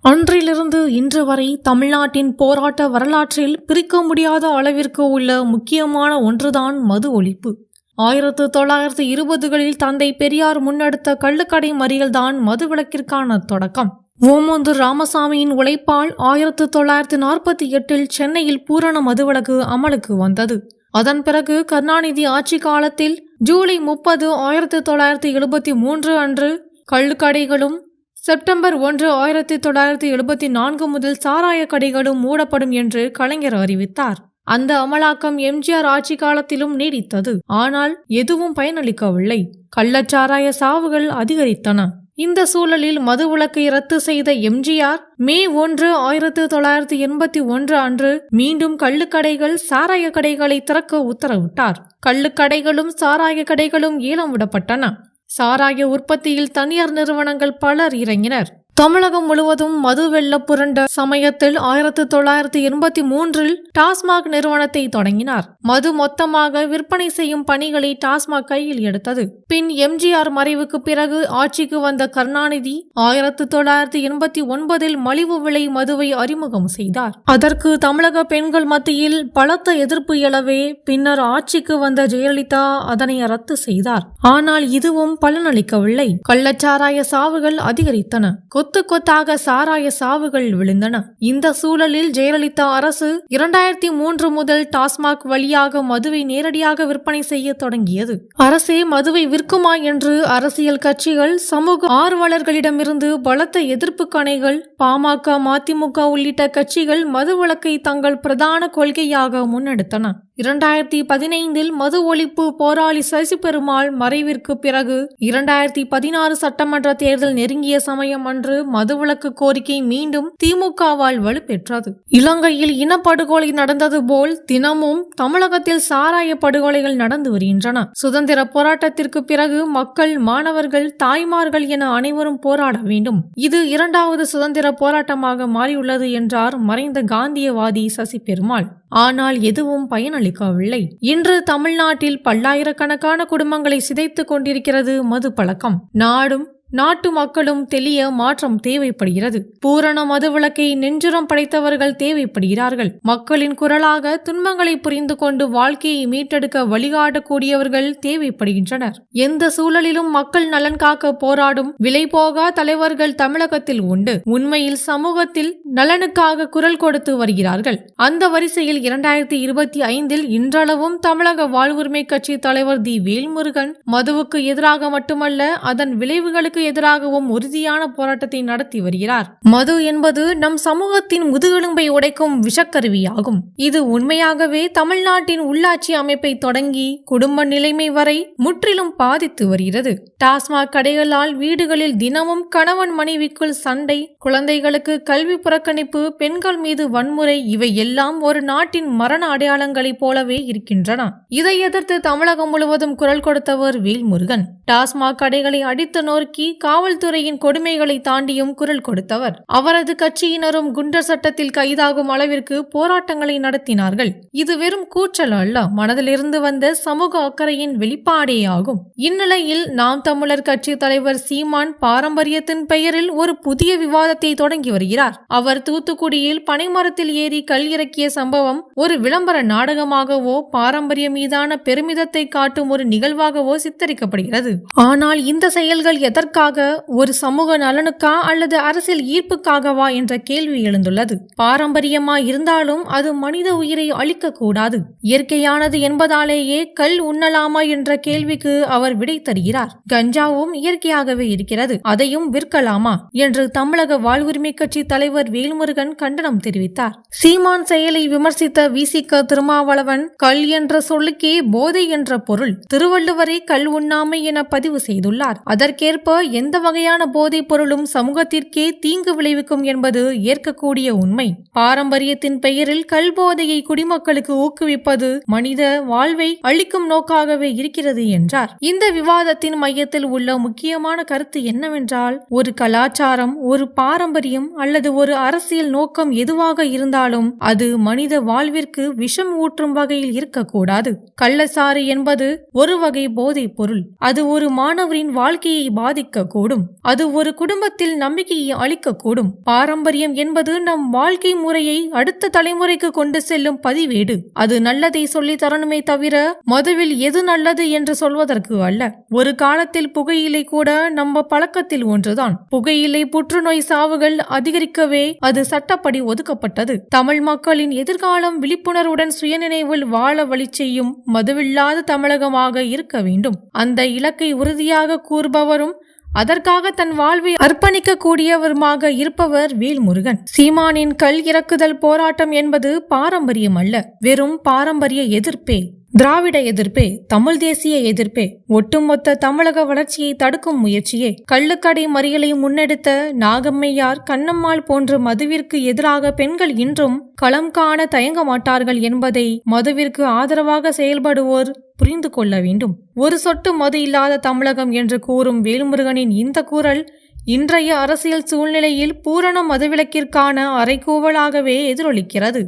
அன்றிலிருந்து இன்று வரை தமிழ்நாட்டின் போராட்ட வரலாற்றில் பிரிக்க முடியாத அளவிற்கு உள்ள முக்கியமான ஒன்றுதான் மது ஒழிப்பு. 1920களில் தந்தை பெரியார் முன்னெடுத்த கள்ளுக்கடை மறியல்தான் மதுவிலக்கிற்கான தொடக்கம். ஓமந்தூர் ராமசாமியின் உழைப்பால் 1948இல் சென்னையில் பூரண மதுவிலக்கு அமலுக்கு வந்தது. அதன் பிறகு கருணாநிதி ஆட்சி காலத்தில் ஜூலை 30, 1973 அன்று கள்ளுக்கடைகளும், செப்டம்பர் 1, 1974 முதல் சாராய கடைகளும் மூடப்படும் என்று கலைஞர் அறிவித்தார். அந்த அமலாக்கம் எம்ஜிஆர் ஆட்சி காலத்திலும் நீடித்தது. ஆனால் எதுவும் பயனளிக்கவில்லை. கள்ளச்சாராய சாவுகள் அதிகரித்தன. இந்த சூழலில் மதுவிலக்கை ரத்து செய்த எம்ஜிஆர் மே 1, 1981 அன்று மீண்டும் கள்ளுக்கடைகள், சாராய கடைகளை திறக்க உத்தரவிட்டார். கள்ளுக்கடைகளும் சாராய கடைகளும் ஏலம் விடப்பட்டன. சாராய உற்பத்தியில் தனியார் நிறுவனங்கள் பலர் இறங்கினர். தமிழகம் முழுவதும் மது வெள்ள புரண்ட சமயத்தில் 1983இல் டாஸ்மாக் நிறுவனத்தை தொடங்கினார். மது மொத்தமாக விற்பனை செய்யும் பணிகளை டாஸ்மாக் கையில் எடுத்தது. பின் எம்ஜிஆர் மறைவுக்கு பிறகு ஆட்சிக்கு வந்த கருணாநிதி 1989இல் மலிவு விலை மதுவை அறிமுகம் செய்தார். அதற்கு தமிழக பெண்கள் மத்தியில் பலத்த எதிர்ப்பு எழவே பின்னர் ஆட்சிக்கு வந்த ஜெயலலிதா அதனை ரத்து செய்தார். ஆனால் இதுவும் பலனளிக்கவில்லை. கள்ளச்சாராய சாவுகள் அதிகரித்தன. கொத்து கொத்தாக சாராய சாவுகள் விழுந்தன. இந்த சூழலில் ஜெயலலிதா அரசு 2003 முதல் டாஸ்மாக் வழியாக மதுவை நேரடியாக விற்பனை செய்ய தொடங்கியது. அரசே மதுவை விற்குமா என்று அரசியல் கட்சிகள், சமூக ஆர்வலர்களிடமிருந்து பலத்த எதிர்ப்பு கணைகள். பாமக, மதிமுக உள்ளிட்ட கட்சிகள் மதுவிலக்கை தங்கள் பிரதான கொள்கையாக முன்னெடுத்தன. 2015இல் மது ஒழிப்பு போராளி சசிபெருமாள் மறைவிற்கு பிறகு 2016 சட்டமன்ற தேர்தல் நெருங்கிய சமயம் அன்று மதுவிலக்கு கோரிக்கை மீண்டும் திமுகவால் வலுப்பெற்றது. இலங்கையில் இனப்படுகொலை நடந்தது போல் தினமும் தமிழகத்தில் சாராய படுகொலைகள் நடந்து வருகின்றன. சுதந்திர போராட்டத்திற்கு பிறகு மக்கள், மாணவர்கள், தாய்மார்கள் என அனைவரும் போராட வேண்டும். இது இரண்டாவது சுதந்திர போராட்டமாக மாறியுள்ளது என்றார் மறைந்த காந்தியவாதி சசிபெருமாள். ஆனால் எதுவும் பயனளிக்கவில்லை. இன்று தமிழ்நாட்டில் பல்லாயிரக்கணக்கான குடும்பங்களை சிதைத்துக் கொண்டிருக்கிறது மது பழக்கம். நாட்டு மக்களும் தெளிய மாற்றம் தேவைப்படுகிறது. பூரண மதுவிலக்கை நெஞ்சுரம் படைத்தவர்கள் தேவைப்படுகிறார்கள். மக்களின் குரலாக துன்பங்களை புரிந்து கொண்டு வாழ்க்கையை மீட்டெடுக்க வழிகாட்டக்கூடியவர்கள் தேவைப்படுகின்றனர். எந்த சூழலிலும் மக்கள் நலன் காக்க போராடும் விலை போகா தலைவர்கள் தமிழகத்தில் உண்டு. உண்மையில் சமூகத்தில் நலனுக்காக குரல் கொடுத்து வருகிறார்கள். அந்த வரிசையில் 2025இல் இன்றளவும் தமிழக வாழ்வுரிமை கட்சி தலைவர் வேல்முருகன் மதுவுக்கு எதிராக மட்டுமல்ல, அதன் விளைவுகளுக்கு எதிராகவும் உறுதியான போராட்டத்தை நடத்தி வருகிறார். மது என்பது நம் சமூகத்தின் முதுகெலும்பை உடைக்கும் விஷக்கருவியாகும். இது உண்மையாகவே தமிழ்நாட்டின் உள்ளாட்சி அமைப்பை தொடங்கி குடும்ப நிலைமை வரை முற்றிலும் பாதித்து வருகிறது. டாஸ்மாக் கடைகளால் வீடுகளில் தினமும் கணவன் மனைவிக்குள் சண்டை, குழந்தைகளுக்கு கல்வி புறக்கணிப்பு, பெண்கள் மீது வன்முறை, இவை எல்லாம் ஒரு நாட்டின் மரண அடையாளங்களைப் போலவே இருக்கின்றன. இதை எதிர்த்து தமிழகம் முழுவதும் குரல் கொடுத்தவர் வேல்முருகன். டாஸ்மாக் கடைகளை அடித்து நோக்கி காவல்துறையின் கொடுமைகளை தாண்டியும் குரல் கொடுத்தவர். அவரது கட்சியினரும் குண்டர் சட்டத்தில் கைதாகும் அளவிற்கு போராட்டங்களை நடத்தினார்கள். இது வெறும் கூச்சல் அல்ல, மனதிலிருந்து வந்த சமூக அக்கறையின் வெளிப்பாடே ஆகும். இந்நிலையில் நாம் தமிழர் கட்சி தலைவர் சீமான் பாரம்பரியத்தின் பெயரில் ஒரு புதிய விவாதத்தை தொடங்கி வருகிறார். அவர் தூத்துக்குடியில் பனைமரத்தில் ஏறி கல் இறக்கிய சம்பவம் ஒரு விளம்பர நாடகமாகவோ, பாரம்பரியம் மீதான பெருமிதத்தை காட்டும் ஒரு நிகழ்வாகவோ சித்தரிக்கப்படுகிறது. ஆனால் இந்த செயல்கள் எதற்காக, ஒரு சமூக நலனுக்கா அல்லது அரசியல் ஈர்ப்புக்காகவா என்ற கேள்வி எழுந்துள்ளது. பாரம்பரியமா இருந்தாலும் அது மனித உயிரை அழிக்க கூடாது. இயற்கையானது என்பதாலேயே கல் உண்ணலாமா என்ற கேள்விக்கு அவர் விடை தருகிறார். கஞ்சாவும் இயற்கையாகவே இருக்கிறது, அதையும் விற்கலாமா என்று தமிழக வாழ்வுரிமை கட்சி தலைவர் வேல்முருகன் கண்டனம் தெரிவித்தார். சீமான் செயலை விமர்சித்த விசிக திருமாவளவன், கல் என்ற சொல்லுக்கே போதை என்ற பொருள், திருவள்ளுவரை கல் உண்ணாமை என பதிவு செய்துள்ளார். அதற்கேற்ப எந்த வகையான போதைப் பொருளும் சமூகத்திற்கே தீங்கு விளைவிக்கும் என்பது ஏற்கக்கூடிய உண்மை. பாரம்பரியத்தின் பெயரில் கல் போதையை குடிமக்களுக்கு ஊக்குவிப்பது மனித வாழ்வை அழிக்கும் நோக்காகவே இருக்கிறது என்றார். இந்த விவாதத்தின் மையத்தில் உள்ள முக்கியமான கருத்து என்னவென்றால், ஒரு கலாச்சாரம், ஒரு பாரம்பரியம் அல்லது ஒரு அரசியல் நோக்கம் எதுவாக இருந்தாலும் அது மனித வாழ்விற்கு விஷம் ஊற்றும் வகையில் இருக்கக்கூடாது. கள்ளச்சாறு என்பது ஒரு வகை போதைப் பொருள். அது ஒரு மாணவரின் வாழ்க்கையை பாதிக்க பாதிக்கக்கூடும். அது ஒரு குடும்பத்தில் நம்பிக்கையை அளிக்கக்கூடும். பாரம்பரியம் என்பது நம் வாழ்க்கை முறையை அடுத்த தலைமுறைக்கு கொண்டு செல்லும் பதிவேடு. அது நல்லதை சொல்லி தரணுமே தவிர மதுவில் எது நல்லது என்று சொல்வதற்கு அல்ல. ஒரு காலத்தில் புகையிலை கூட நம்ம பழக்கத்தில் ஒன்றுதான். புகையிலை புற்றுநோய் சாவுகள் அதிகரிக்கவே அது சட்டப்படி ஒதுக்கப்பட்டது. தமிழ் மக்களின் எதிர்காலம் விழிப்புணர்வுடன் சுயநினைவில் வாழ வழி செய்யும் மதுவில்லாத தமிழகமாக இருக்க வேண்டும். அந்த இலக்கை உறுதியாக கூறுபவரும் அதற்காக தன் வாழ்வை அர்ப்பணிக்க கூடியவருமாக இருப்பவர் வேல்முருகன். சீமானின் கல் இறக்குதல் போராட்டம் என்பது பாரம்பரியம் அல்ல, வெறும் பாரம்பரிய எதிர்ப்பே. திராவிட எதிர்ப்பே, தமிழ் தேசிய எதிர்ப்பே, ஒட்டுமொத்த தமிழக வளர்ச்சியை தடுக்கும் முயற்சியே. கள்ளுக்கடை மறியலை முன்னெடுத்த நாகம்மையார், கண்ணம்மாள் போன்ற மதுவிற்கு எதிராக பெண்கள் இன்றும் களம் காண தயங்க மாட்டார்கள் என்பதை மதுவிற்கு ஆதரவாக செயல்படுவோர் புரிந்து கொள்ள வேண்டும். ஒரு சொட்டு மது இல்லாத தமிழகம் என்று கூறும் வேல்முருகனின் இந்த குரல் இன்றைய அரசியல் சூழ்நிலையில் பூரண மதுவிலக்கிற்கான அறைகூவலாகவே எதிரொலிக்கிறது.